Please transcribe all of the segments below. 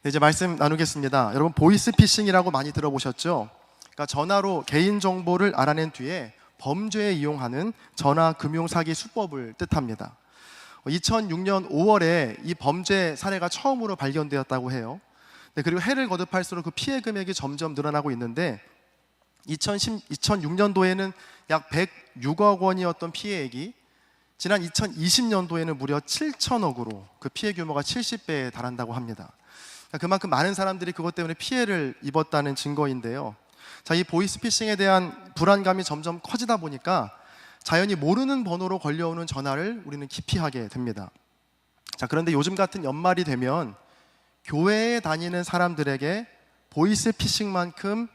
네, 이제 말씀 나누겠습니다. 여러분, 보이스피싱이라고 많이 들어보셨죠? 그러니까 전화로 개인 정보를 알아낸 뒤에 범죄에 이용하는 전화 금융 사기 수법을 뜻합니다. 2006년 5월에 이 범죄 사례가 처음으로 발견되었다고 해요. 네, 그리고 해를 거듭할수록 그 피해 금액이 점점 늘어나고 있는데 2006년도에는 약 106억 원이었던 피해액이 지난 2020년도에는 무려 7천억으로 그 피해 규모가 70배에 달한다고 합니다. 그러니까 그만큼 많은 사람들이 그것 때문에 피해를 입었다는 증거인데요. 자, 이 보이스피싱에 대한 불안감이 점점 커지다 보니까 자연히 모르는 번호로 걸려오는 전화를 우리는 기피하게 됩니다. 자, 그런데 요즘 같은 연말이 되면 교회에 다니는 사람들에게 보이스피싱만큼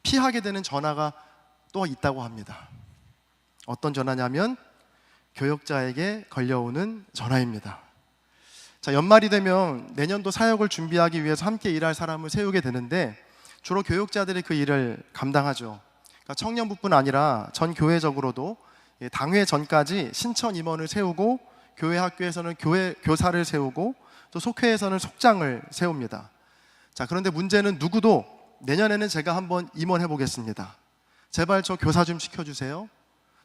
피하게 되는 전화가 또 있다고 합니다. 어떤 전화냐면 교역자에게 걸려오는 전화입니다. 자, 연말이 되면 내년도 사역을 준비하기 위해서 함께 일할 사람을 세우게 되는데 주로 교역자들이 그 일을 감당하죠. 그러니까 청년부뿐 아니라 전 교회적으로도 당회 전까지 신천 임원을 세우고 교회 학교에서는 교사를 세우고 또 속회에서는 속장을 세웁니다. 자, 그런데 문제는 누구도 내년에는 제가 한번 임원해 보겠습니다, 제발 저 교사 좀 시켜주세요,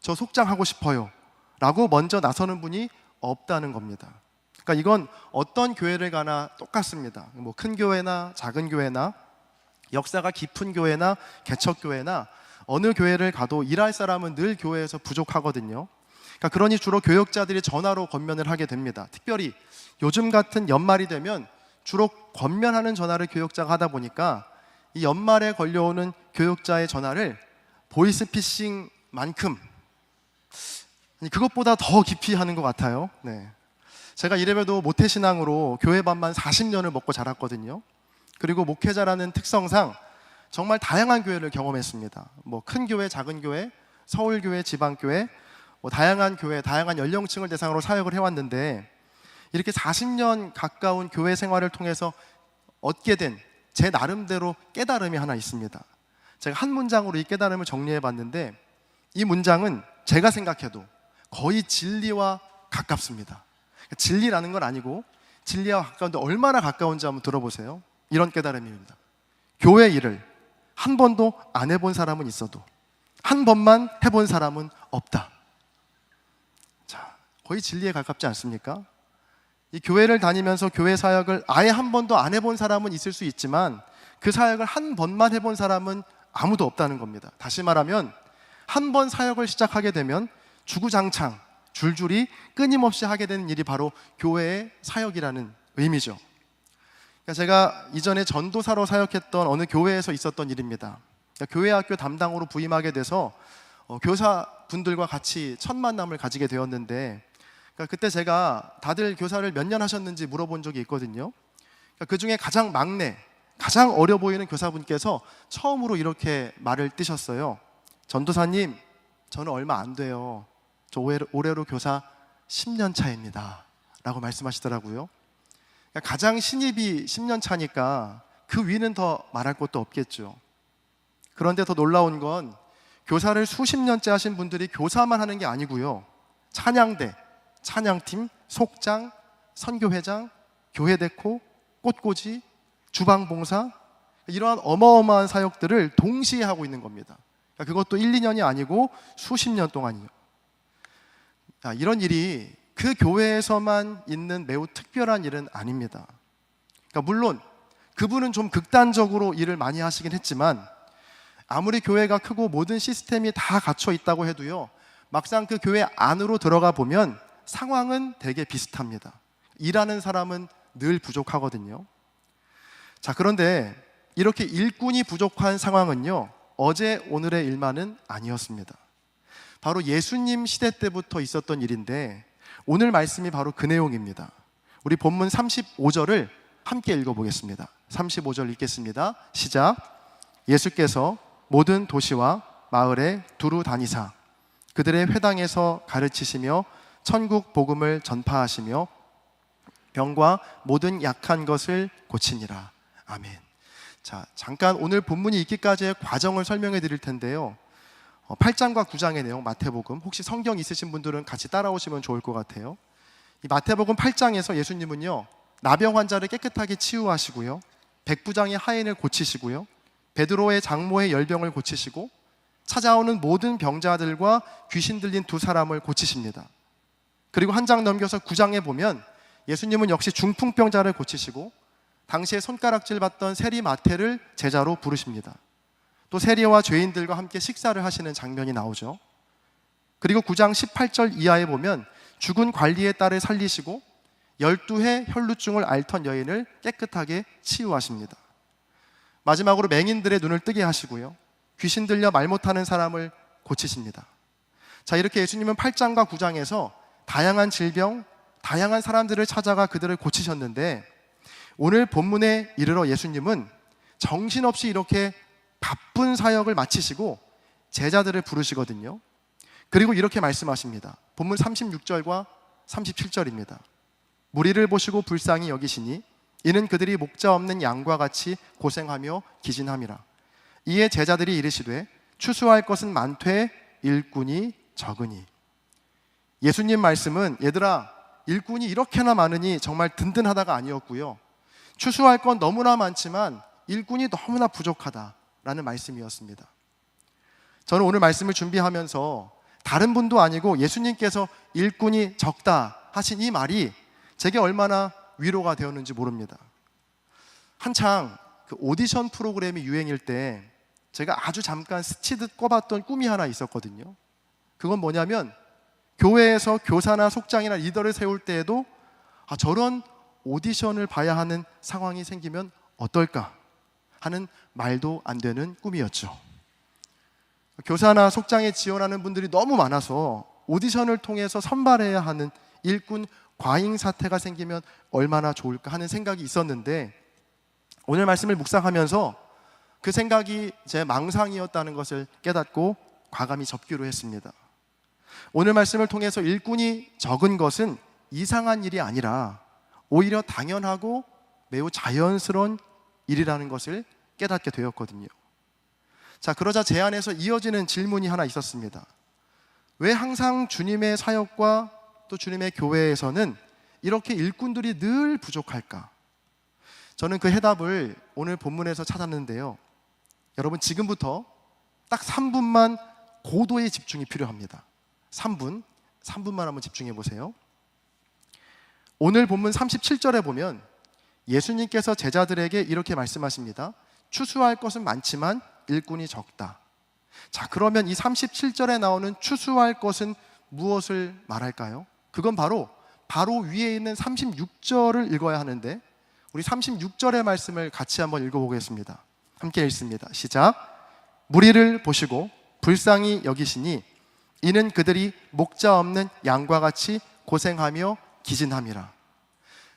저 속장하고 싶어요 라고 먼저 나서는 분이 없다는 겁니다. 그러니까 이건 어떤 교회를 가나 똑같습니다. 뭐 큰 교회나 작은 교회나 역사가 깊은 교회나 개척교회나 어느 교회를 가도 일할 사람은 늘 교회에서 부족하거든요. 그러니까 그러니 주로 교역자들이 전화로 권면을 하게 됩니다. 특별히 요즘 같은 연말이 되면 주로 권면하는 전화를 교역자가 하다 보니까 이 연말에 걸려오는 교역자의 전화를 보이스피싱만큼 그것보다 더 깊이 하는 것 같아요. 네. 제가 이래봬도 모태신앙으로 교회반만 40년을 먹고 자랐거든요. 그리고 목회자라는 특성상 정말 다양한 교회를 경험했습니다. 뭐 큰 교회, 작은 교회, 서울교회, 지방교회, 다양한 교회, 다양한 연령층을 대상으로 사역을 해왔는데 이렇게 40년 가까운 교회 생활을 통해서 얻게 된 제 나름대로 깨달음이 하나 있습니다. 제가 한 문장으로 이 깨달음을 정리해 봤는데 이 문장은 제가 생각해도 거의 진리와 가깝습니다. 진리라는 건 아니고 진리와 가까운데 얼마나 가까운지 한번 들어보세요. 이런 깨달음입니다. 교회 일을 한 번도 안 해본 사람은 있어도 한 번만 해본 사람은 없다. 자, 거의 진리에 가깝지 않습니까? 이 교회를 다니면서 교회 사역을 아예 한 번도 안 해본 사람은 있을 수 있지만 그 사역을 한 번만 해본 사람은 아무도 없다는 겁니다. 다시 말하면 한 번 사역을 시작하게 되면 주구장창 줄줄이 끊임없이 하게 되는 일이 바로 교회의 사역이라는 의미죠. 그러니까 제가 이전에 전도사로 사역했던 어느 교회에서 있었던 일입니다. 그러니까 교회 학교 담당으로 부임하게 돼서 교사분들과 같이 첫 만남을 가지게 되었는데 그러니까 그때 제가 다들 교사를 몇 년 하셨는지 물어본 적이 있거든요. 그러니까 그 중에 가장 막내, 가장 어려 보이는 교사분께서 처음으로 이렇게 말을 뜨셨어요. 전도사님, 저는 얼마 안 돼요. 저 올해로 교사 10년 차입니다 라고 말씀하시더라고요. 그러니까 가장 신입이 10년 차니까 그 위는 더 말할 것도 없겠죠. 그런데 더 놀라운 건 교사를 수십 년째 하신 분들이 교사만 하는 게 아니고요, 찬양대, 찬양팀, 속장, 선교회장, 교회데코, 꽃꽂이, 주방봉사, 이러한 어마어마한 사역들을 동시에 하고 있는 겁니다. 그러니까 그것도 1, 2년이 아니고 수십 년 동안이요. 이런 일이 그 교회에서만 있는 매우 특별한 일은 아닙니다. 그러니까 물론 그분은 좀 극단적으로 일을 많이 하시긴 했지만 아무리 교회가 크고 모든 시스템이 다 갖춰 있다고 해도요, 막상 그 교회 안으로 들어가 보면 상황은 되게 비슷합니다. 일하는 사람은 늘 부족하거든요. 자, 그런데 이렇게 일꾼이 부족한 상황은요, 어제 오늘의 일만은 아니었습니다. 바로 예수님 시대 때부터 있었던 일인데 오늘 말씀이 바로 그 내용입니다. 우리 본문 35절을 함께 읽어보겠습니다. 35절 읽겠습니다. 시작. 예수께서 모든 도시와 마을에 두루 다니사 그들의 회당에서 가르치시며 천국 복음을 전파하시며 병과 모든 약한 것을 고치니라. 아멘. 자, 잠깐 오늘 본문이 있기까지의 과정을 설명해 드릴 텐데요. 8장과 9장의 내용, 마태복음, 혹시 성경 있으신 분들은 같이 따라오시면 좋을 것 같아요. 이 마태복음 8장에서 예수님은요, 나병 환자를 깨끗하게 치유하시고요, 백부장의 하인을 고치시고요, 베드로의 장모의 열병을 고치시고 찾아오는 모든 병자들과 귀신 들린 두 사람을 고치십니다. 그리고 한 장 넘겨서 9장에 보면 예수님은 역시 중풍병자를 고치시고 당시에 손가락질 받던 세리 마태를 제자로 부르십니다. 또 세리와 죄인들과 함께 식사를 하시는 장면이 나오죠. 그리고 9장 18절 이하에 보면 죽은 관리의 딸을 살리시고 12해 혈루증을 앓던 여인을 깨끗하게 치유하십니다. 마지막으로 맹인들의 눈을 뜨게 하시고요, 귀신 들려 말 못하는 사람을 고치십니다. 자, 이렇게 예수님은 8장과 9장에서 다양한 질병, 다양한 사람들을 찾아가 그들을 고치셨는데, 오늘 본문에 이르러 예수님은 정신없이 이렇게 바쁜 사역을 마치시고 제자들을 부르시거든요. 그리고 이렇게 말씀하십니다. 본문 36절과 37절입니다. 무리를 보시고 불쌍히 여기시니 이는 그들이 목자 없는 양과 같이 고생하며 기진함이라. 이에 제자들이 이르시되 추수할 것은 많되 일꾼이 적으니. 예수님 말씀은 얘들아, 일꾼이 이렇게나 많으니 정말 든든하다가 아니었고요, 추수할 건 너무나 많지만 일꾼이 너무나 부족하다라는 말씀이었습니다. 저는 오늘 말씀을 준비하면서 다른 분도 아니고 예수님께서 일꾼이 적다 하신 이 말이 제게 얼마나 위로가 되었는지 모릅니다. 한창 그 오디션 프로그램이 유행일 때 제가 아주 잠깐 스치듯 꿔봤던 꿈이 하나 있었거든요. 그건 뭐냐면 교회에서 교사나 속장이나 리더를 세울 때에도 저런 오디션을 봐야 하는 상황이 생기면 어떨까 하는 말도 안 되는 꿈이었죠. 교사나 속장에 지원하는 분들이 너무 많아서 오디션을 통해서 선발해야 하는 일꾼 과잉 사태가 생기면 얼마나 좋을까 하는 생각이 있었는데, 오늘 말씀을 묵상하면서 그 생각이 제 망상이었다는 것을 깨닫고 과감히 접기로 했습니다. 오늘 말씀을 통해서 일꾼이 적은 것은 이상한 일이 아니라 오히려 당연하고 매우 자연스러운 일이라는 것을 깨닫게 되었거든요. 자, 그러자 제 안에서 이어지는 질문이 하나 있었습니다. 왜 항상 주님의 사역과 또 주님의 교회에서는 이렇게 일꾼들이 늘 부족할까? 저는 그 해답을 오늘 본문에서 찾았는데요, 여러분 지금부터 딱 3분만 고도의 집중이 필요합니다. 3분만 한번 집중해 보세요. 오늘 본문 37절에 보면 예수님께서 제자들에게 이렇게 말씀하십니다. 추수할 것은 많지만 일꾼이 적다. 자, 그러면 이 37절에 나오는 추수할 것은 무엇을 말할까요? 그건 바로 위에 있는 36절을 읽어야 하는데, 우리 36절의 말씀을 같이 한번 읽어보겠습니다. 함께 읽습니다. 시작. 무리를 보시고 불쌍히 여기시니 이는 그들이 목자 없는 양과 같이 고생하며 기진함이라.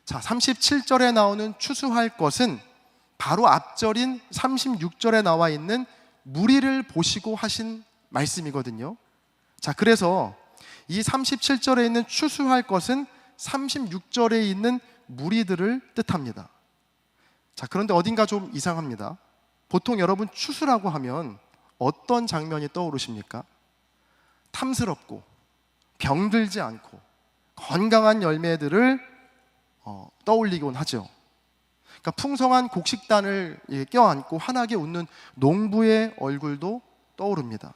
자, 37절에 나오는 추수할 것은 바로 앞절인 36절에 나와 있는 무리를 보시고 하신 말씀이거든요. 자, 그래서 이 37절에 있는 추수할 것은 36절에 있는 무리들을 뜻합니다. 자, 그런데 어딘가 좀 이상합니다. 보통 여러분 추수라고 하면 어떤 장면이 떠오르십니까? 탐스럽고 병들지 않고 건강한 열매들을 떠올리곤 하죠. 그러니까 풍성한 곡식단을 껴안고 환하게 웃는 농부의 얼굴도 떠오릅니다.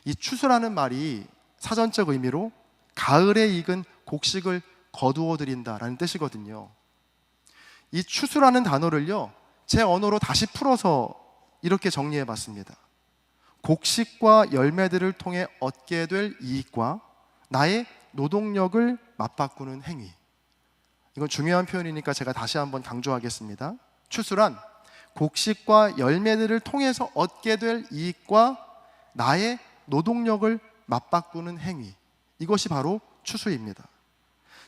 이 추수라는 말이 사전적 의미로 가을에 익은 곡식을 거두어 드린다라는 뜻이거든요. 이 추수라는 단어를요, 제 언어로 다시 풀어서 이렇게 정리해 봤습니다. 곡식과 열매들을 통해 얻게 될 이익과 나의 노동력을 맞바꾸는 행위. 이건 중요한 표현이니까 제가 다시 한번 강조하겠습니다. 추수란 곡식과 열매들을 통해서 얻게 될 이익과 나의 노동력을 맞바꾸는 행위, 이것이 바로 추수입니다.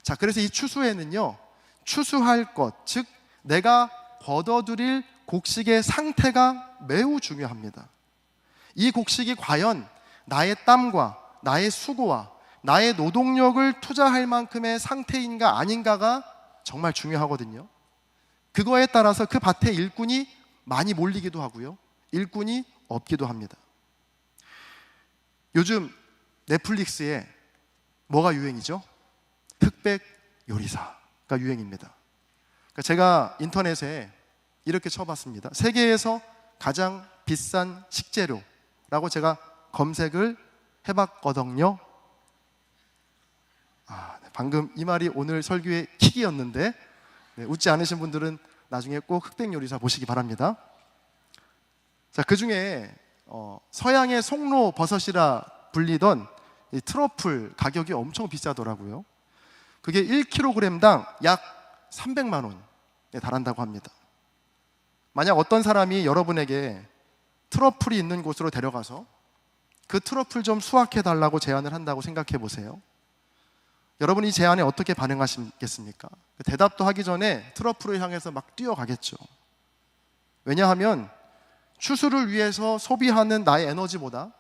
자, 그래서 이 추수에는요, 추수할 것, 즉 내가 거둬들일 곡식의 상태가 매우 중요합니다. 이 곡식이 과연 나의 땀과 나의 수고와 나의 노동력을 투자할 만큼의 상태인가 아닌가가 정말 중요하거든요. 그거에 따라서 그 밭에 일꾼이 많이 몰리기도 하고요, 일꾼이 없기도 합니다. 요즘 넷플릭스에 뭐가 유행이죠? 흑백 요리사가 유행입니다. 그러니까 제가 인터넷에 이렇게 쳐봤습니다. 세계에서 가장 비싼 식재료라고 제가 검색을 해봤거든요. 방금 이 말이 오늘 설교의 킥이었는데 웃지 않으신 분들은 나중에 꼭 흑백요리사 보시기 바랍니다. 자, 그 중에 서양의 송로 버섯이라 불리던 이 트러플 가격이 엄청 비싸더라고요. 그게 1kg당 약 300만 원에 달한다고 합니다. 만약 어떤 사람이 여러분에게 트러플이 있는 곳으로 데려가서 그 트러플 좀 수확해 달라고 제안을 한다고 생각해 보세요. 여러분이 이 제안에 어떻게 반응하시겠습니까? 대답도 하기 전에 트러플을 향해서 막 뛰어가겠죠. 왜냐하면 추수를 위해서 소비하는 나의 에너지보다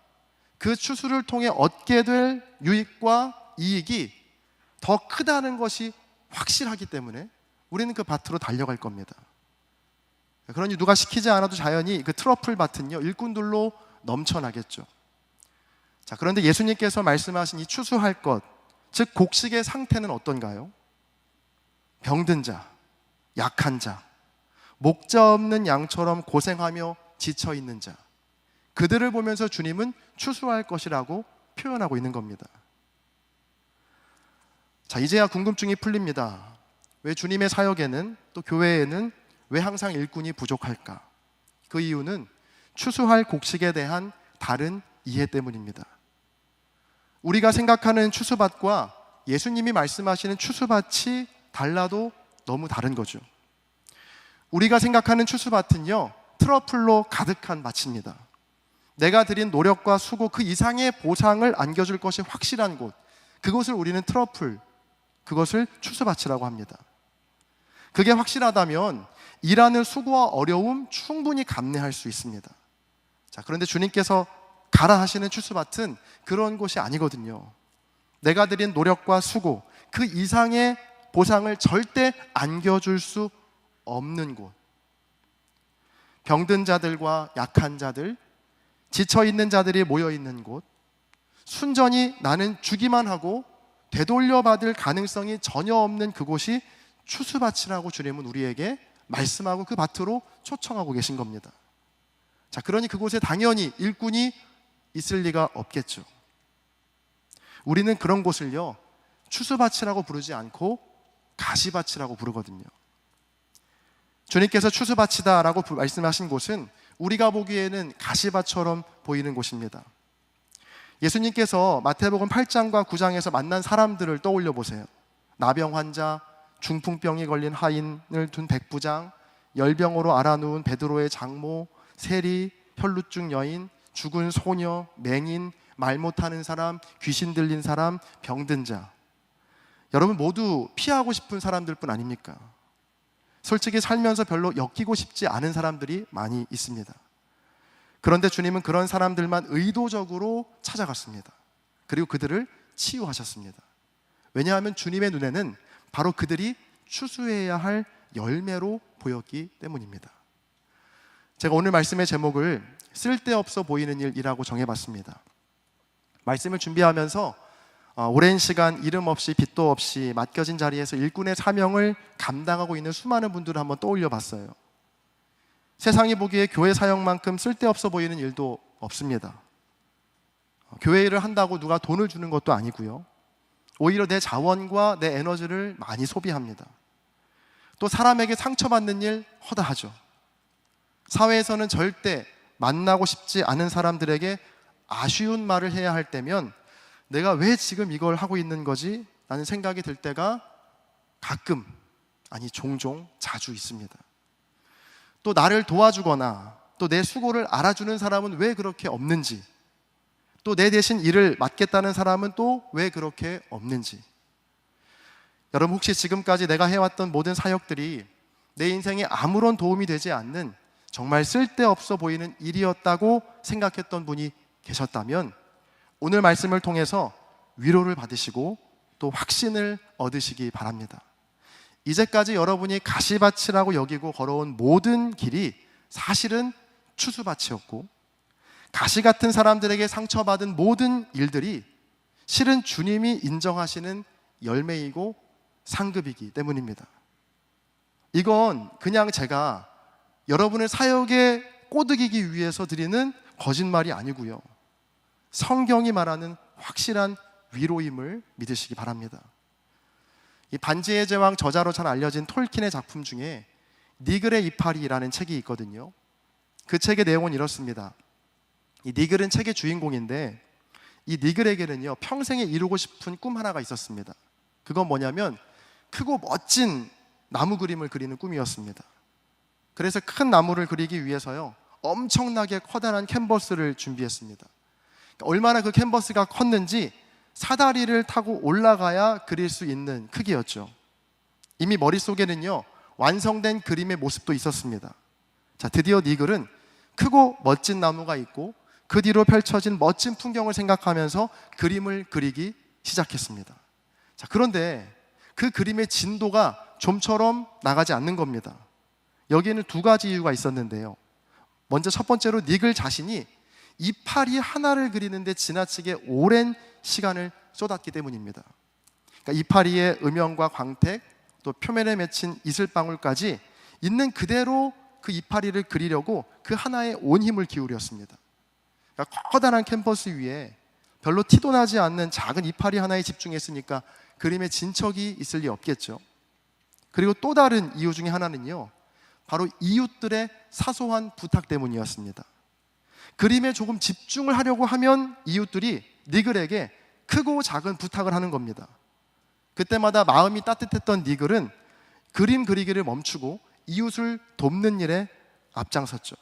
그 추수를 통해 얻게 될 유익과 이익이 더 크다는 것이 확실하기 때문에 우리는 그 밭으로 달려갈 겁니다. 그러니 누가 시키지 않아도 자연히 그 트러플 밭은요, 일꾼들로 넘쳐나겠죠. 자, 그런데 예수님께서 말씀하신 이 추수할 것, 즉 곡식의 상태는 어떤가요? 병든 자, 약한 자, 목자 없는 양처럼 고생하며 지쳐 있는 자, 그들을 보면서 주님은 추수할 것이라고 표현하고 있는 겁니다. 자, 이제야 궁금증이 풀립니다. 왜 주님의 사역에는, 또 교회에는 왜 항상 일꾼이 부족할까? 그 이유는 추수할 곡식에 대한 다른 이해 때문입니다. 우리가 생각하는 추수밭과 예수님이 말씀하시는 추수밭이 달라도 너무 다른 거죠. 우리가 생각하는 추수밭은요, 트러플로 가득한 밭입니다. 내가 들인 노력과 수고 그 이상의 보상을 안겨줄 것이 확실한 곳, 그것을 우리는 트러플, 그것을 추수밭이라고 합니다. 그게 확실하다면 일하는 수고와 어려움 충분히 감내할 수 있습니다. 자, 그런데 주님께서 가라 하시는 추수밭은 그런 곳이 아니거든요. 내가 들인 노력과 수고 그 이상의 보상을 절대 안겨줄 수 없는 곳, 병든 자들과 약한 자들, 지쳐있는 자들이 모여있는 곳, 순전히 나는 주기만 하고 되돌려받을 가능성이 전혀 없는 그곳이 추수밭이라고 주님은 우리에게 말씀하고 그 밭으로 초청하고 계신 겁니다. 자, 그러니 그곳에 당연히 일꾼이 있을 리가 없겠죠. 우리는 그런 곳을요, 추수밭이라고 부르지 않고 가시밭이라고 부르거든요. 주님께서 추수밭이다라고 말씀하신 곳은 우리가 보기에는 가시밭처럼 보이는 곳입니다. 예수님께서 마태복음 8장과 9장에서 만난 사람들을 떠올려 보세요. 나병 환자, 중풍병이 걸린 하인을 둔 백부장, 열병으로 앓아누운 베드로의 장모, 세리, 혈루증 여인, 죽은 소녀, 맹인, 말 못하는 사람, 귀신 들린 사람, 병든 자. 여러분 모두 피하고 싶은 사람들뿐 아닙니까? 솔직히 살면서 별로 엮이고 싶지 않은 사람들이 많이 있습니다. 그런데 주님은 그런 사람들만 의도적으로 찾아갔습니다. 그리고 그들을 치유하셨습니다. 왜냐하면 주님의 눈에는 바로 그들이 추수해야 할 열매로 보였기 때문입니다. 제가 오늘 말씀의 제목을 쓸데없어 보이는 일이라고 정해봤습니다. 말씀을 준비하면서 오랜 시간 이름 없이 빛도 없이 맡겨진 자리에서 일꾼의 사명을 감당하고 있는 수많은 분들을 한번 떠올려 봤어요. 세상이 보기에 교회 사역만큼 쓸데없어 보이는 일도 없습니다. 교회 일을 한다고 누가 돈을 주는 것도 아니고요. 오히려 내 자원과 내 에너지를 많이 소비합니다. 또 사람에게 상처받는 일 허다하죠. 사회에서는 절대 만나고 싶지 않은 사람들에게 아쉬운 말을 해야 할 때면 내가 왜 지금 이걸 하고 있는 거지? 라는 생각이 들 때가 가끔, 아니 종종 자주 있습니다. 또 나를 도와주거나 또 내 수고를 알아주는 사람은 왜 그렇게 없는지, 또 내 대신 일을 맡겠다는 사람은 또 왜 그렇게 없는지. 여러분 혹시 지금까지 내가 해왔던 모든 사역들이 내 인생에 아무런 도움이 되지 않는 정말 쓸데없어 보이는 일이었다고 생각했던 분이 계셨다면 오늘 말씀을 통해서 위로를 받으시고 또 확신을 얻으시기 바랍니다. 이제까지 여러분이 가시밭이라고 여기고 걸어온 모든 길이 사실은 추수밭이었고, 가시 같은 사람들에게 상처받은 모든 일들이 실은 주님이 인정하시는 열매이고 상급이기 때문입니다. 이건 그냥 제가 여러분의 사역에 꼬드기기 위해서 드리는 거짓말이 아니고요, 성경이 말하는 확실한 위로임을 믿으시기 바랍니다. 이 반지의 제왕 저자로 잘 알려진 톨킨의 작품 중에 니글의 이파리라는 책이 있거든요. 그 책의 내용은 이렇습니다. 이 니글은 책의 주인공인데, 이 니글에게는요 평생에 이루고 싶은 꿈 하나가 있었습니다. 그건 뭐냐면 크고 멋진 나무 그림을 그리는 꿈이었습니다. 그래서 큰 나무를 그리기 위해서요 엄청나게 커다란 캔버스를 준비했습니다. 얼마나 그 캔버스가 컸는지 사다리를 타고 올라가야 그릴 수 있는 크기였죠. 이미 머릿속에는요 완성된 그림의 모습도 있었습니다. 자, 드디어 니글은 크고 멋진 나무가 있고 그 뒤로 펼쳐진 멋진 풍경을 생각하면서 그림을 그리기 시작했습니다. 자, 그런데 그 그림의 진도가 좀처럼 나가지 않는 겁니다. 여기에는 두 가지 이유가 있었는데요. 먼저 첫 번째로 니글 자신이 이파리 하나를 그리는데 지나치게 오랜 시간을 쏟았기 때문입니다. 그러니까 이파리의 음영과 광택, 또 표면에 맺힌 이슬방울까지 있는 그대로 그 이파리를 그리려고 그 하나에 온 힘을 기울였습니다. 그러니까 커다란 캔버스 위에 별로 티도 나지 않는 작은 이파리 하나에 집중했으니까 그림에 진척이 있을 리 없겠죠. 그리고 또 다른 이유 중에 하나는요, 바로 이웃들의 사소한 부탁 때문이었습니다. 그림에 조금 집중을 하려고 하면 이웃들이 니글에게 크고 작은 부탁을 하는 겁니다. 그때마다 마음이 따뜻했던 니글은 그림 그리기를 멈추고 이웃을 돕는 일에 앞장섰죠.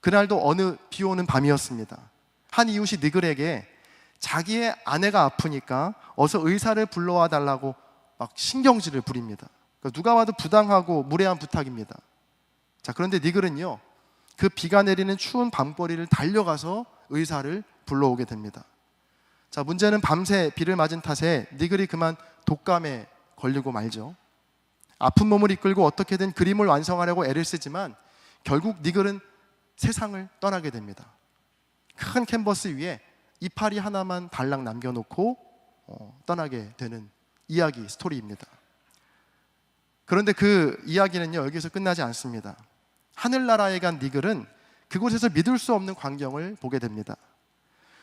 그날도 어느 비 오는 밤이었습니다. 한 이웃이 니글에게 자기의 아내가 아프니까 어서 의사를 불러와 달라고 막 신경질을 부립니다. 그러니까 누가 와도 부당하고 무례한 부탁입니다. 자, 그런데 니글은요 그 비가 내리는 추운 밤거리를 달려가서 의사를 불러오게 됩니다. 자, 문제는 밤새 비를 맞은 탓에 니글이 그만 독감에 걸리고 말죠. 아픈 몸을 이끌고 어떻게든 그림을 완성하려고 애를 쓰지만 결국 니글은 세상을 떠나게 됩니다. 큰 캔버스 위에 이파리 하나만 달랑 남겨놓고 떠나게 되는 이야기, 스토리입니다. 그런데 그 이야기는요 여기서 끝나지 않습니다. 하늘나라에 간 니글은 그곳에서 믿을 수 없는 광경을 보게 됩니다.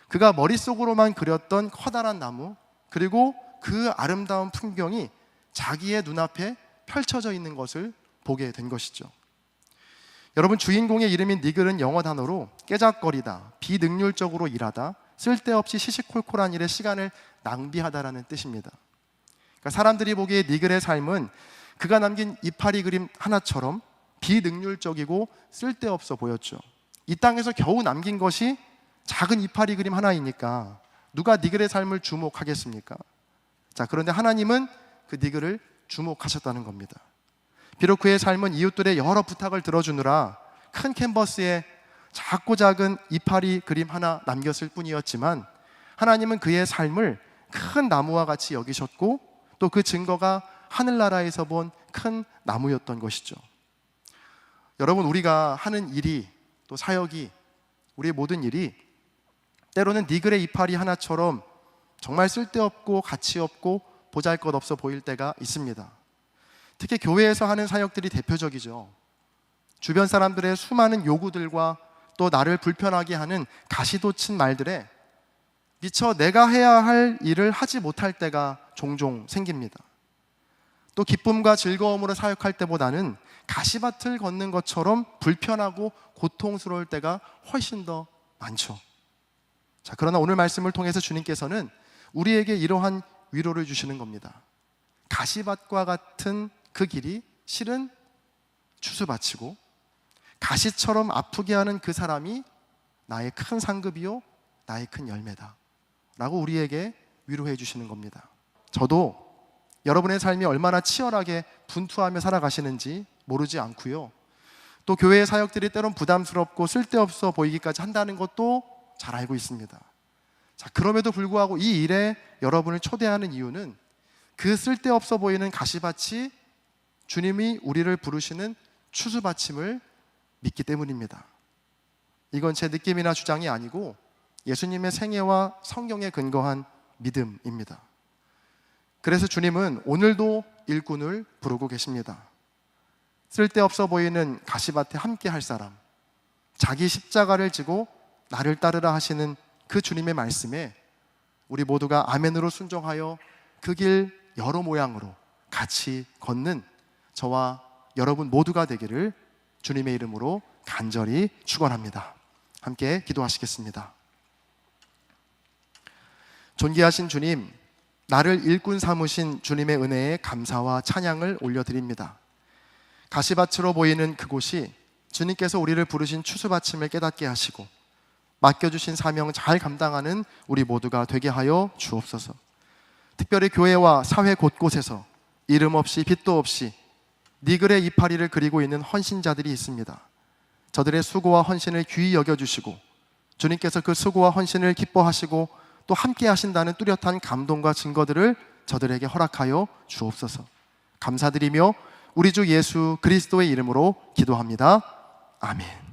그가 머릿속으로만 그렸던 커다란 나무, 그리고 그 아름다운 풍경이 자기의 눈앞에 펼쳐져 있는 것을 보게 된 것이죠. 여러분, 주인공의 이름인 니글은 영어 단어로 깨작거리다, 비능률적으로 일하다, 쓸데없이 시시콜콜한 일에 시간을 낭비하다라는 뜻입니다. 그러니까 사람들이 보기에 니글의 삶은 그가 남긴 이파리 그림 하나처럼 비능률적이고 쓸데없어 보였죠. 이 땅에서 겨우 남긴 것이 작은 이파리 그림 하나이니까 누가 니글의 삶을 주목하겠습니까? 자, 그런데 하나님은 그 니글을 주목하셨다는 겁니다. 비록 그의 삶은 이웃들의 여러 부탁을 들어주느라 큰 캔버스에 작고 작은 이파리 그림 하나 남겼을 뿐이었지만 하나님은 그의 삶을 큰 나무와 같이 여기셨고 또 그 증거가 하늘나라에서 본 큰 나무였던 것이죠. 여러분, 우리가 하는 일이, 또 사역이, 우리의 모든 일이 때로는 니글의 이파리 하나처럼 정말 쓸데없고 가치없고 보잘것없어 보일 때가 있습니다. 특히 교회에서 하는 사역들이 대표적이죠. 주변 사람들의 수많은 요구들과 또 나를 불편하게 하는 가시돋친 말들에 미처 내가 해야 할 일을 하지 못할 때가 종종 생깁니다. 또 기쁨과 즐거움으로 사역할 때보다는 가시밭을 걷는 것처럼 불편하고 고통스러울 때가 훨씬 더 많죠. 자, 그러나 오늘 말씀을 통해서 주님께서는 우리에게 이러한 위로를 주시는 겁니다. 가시밭과 같은 그 길이 실은 추수밭이고 가시처럼 아프게 하는 그 사람이 나의 큰 상급이요 나의 큰 열매다 라고 우리에게 위로해 주시는 겁니다. 저도 여러분의 삶이 얼마나 치열하게 분투하며 살아가시는지 모르지 않고요, 또 교회의 사역들이 때론 부담스럽고 쓸데없어 보이기까지 한다는 것도 잘 알고 있습니다. 자, 그럼에도 불구하고 이 일에 여러분을 초대하는 이유는 그 쓸데없어 보이는 가시밭이 주님이 우리를 부르시는 추수받침을 믿기 때문입니다. 이건 제 느낌이나 주장이 아니고 예수님의 생애와 성경에 근거한 믿음입니다. 그래서 주님은 오늘도 일꾼을 부르고 계십니다. 쓸데없어 보이는 가시밭에 함께 할 사람, 자기 십자가를 지고 나를 따르라 하시는 그 주님의 말씀에 우리 모두가 아멘으로 순종하여 그 길 여러 모양으로 같이 걷는 저와 여러분 모두가 되기를 주님의 이름으로 간절히 축원합니다. 함께 기도하시겠습니다. 존귀하신 주님, 나를 일꾼 삼으신 주님의 은혜에 감사와 찬양을 올려드립니다. 가시밭으로 보이는 그곳이 주님께서 우리를 부르신 추수받침을 깨닫게 하시고 맡겨주신 사명 잘 감당하는 우리 모두가 되게 하여 주옵소서. 특별히 교회와 사회 곳곳에서 이름 없이 빚도 없이 네 글의 이파리를 그리고 있는 헌신자들이 있습니다. 저들의 수고와 헌신을 귀히 여겨주시고 주님께서 그 수고와 헌신을 기뻐하시고 또 함께 하신다는 뚜렷한 감동과 증거들을 저들에게 허락하여 주옵소서. 감사드리며 우리 주 예수 그리스도의 이름으로 기도합니다. 아멘.